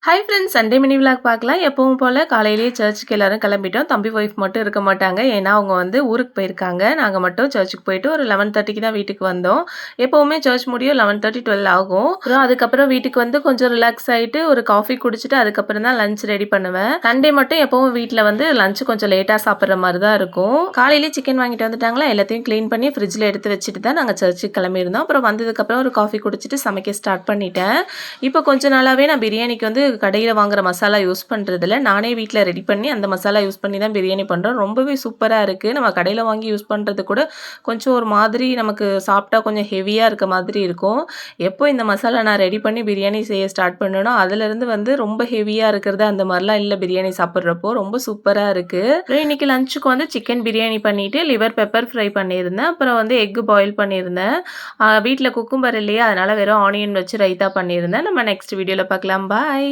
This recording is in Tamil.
Hi friends, Sunday mini vlog பார்க்கலாம். எப்பவும் போல் காலையிலேயே சர்ச்சுக்கு எல்லாரும் கிளம்பிட்டோம். தம்பி ஒய்ஃப் மட்டும் இருக்க மாட்டாங்க. ஏன்னா அவங்க வந்து ஊருக்கு போயிருக்காங்க. நாங்கள் மட்டும் சர்ச்சுக்கு போயிட்டு ஒரு 11:30க்கு தான் வீட்டுக்கு வந்தோம். எப்போவுமே சர்ச் முடியும் 11:30 12 ஆகும். அப்புறம் அதுக்கப்புறம் வீட்டுக்கு வந்து கொஞ்சம் ரிலாக்ஸ் ஆகிட்டு ஒரு காஃபி குடிச்சிட்டு அதுக்கப்புறம் தான் லஞ்ச் ரெடி பண்ணுவேன். சண்டே மட்டும் எப்பவும் வீட்டில் வந்து லஞ்ச் கொஞ்சம் லேட்டாக சாப்பிட்ற மாதிரி தான் இருக்கும். காலையிலேயே சிக்கன் வாங்கிட்டு வந்துட்டாங்களா, எல்லாத்தையும் க்ளீன் பண்ணி ஃப்ரிட்ஜில் எடுத்து வச்சுட்டு தான் நாங்கள் சர்ச்சுக்கு கிளம்பியிருந்தோம். அப்புறம் வந்ததுக்கப்புறம் ஒரு காஃபி குடிச்சிட்டு சமைக்க ஸ்டார்ட் பண்ணிட்டேன். இப்போ கொஞ்ச நாளாகவே நான் பிரியாணிக்கு வந்து கடையில் வாங்குற மசாலா யூஸ் பண்ணுறதில்ல. நானே வீட்டில் ரெடி பண்ணி அந்த மசாலா யூஸ் பண்ணி தான் பிரியாணி பண்ணுறோம். ரொம்பவே சூப்பராக இருக்குது. நம்ம கடையில் வாங்கி யூஸ் பண்ணுறது கூட கொஞ்சம் ஒரு மாதிரி நமக்கு சாப்பிட்டா கொஞ்சம் ஹெவியாக இருக்க மாதிரி இருக்கும். எப்போ இந்த மசாலா நான் ரெடி பண்ணி பிரியாணி செய்ய ஸ்டார்ட் பண்ணேனோ அதுலேருந்து வந்து ரொம்ப ஹெவியாக இருக்கிறது அந்த மாதிரிலாம் இல்லை. பிரியாணி சாப்பிட்றப்போ ரொம்ப சூப்பராக இருக்குது. அப்புறம் இன்றைக்கி லஞ்சுக்கு வந்து சிக்கன் பிரியாணி பண்ணிவிட்டு லிவர் பெப்பர் ஃப்ரை பண்ணியிருந்தேன். அப்புறம் வந்து எக்கு பாயில் பண்ணியிருந்தேன். வீட்டில் குக்கும்பர் இல்லையா, அதனால் வெறும் ஆனியன் வச்சு ரைத்தா பண்ணியிருந்தேன். நம்ம நெக்ஸ்ட் வீடியோவில் பார்க்கலாம். பாய்.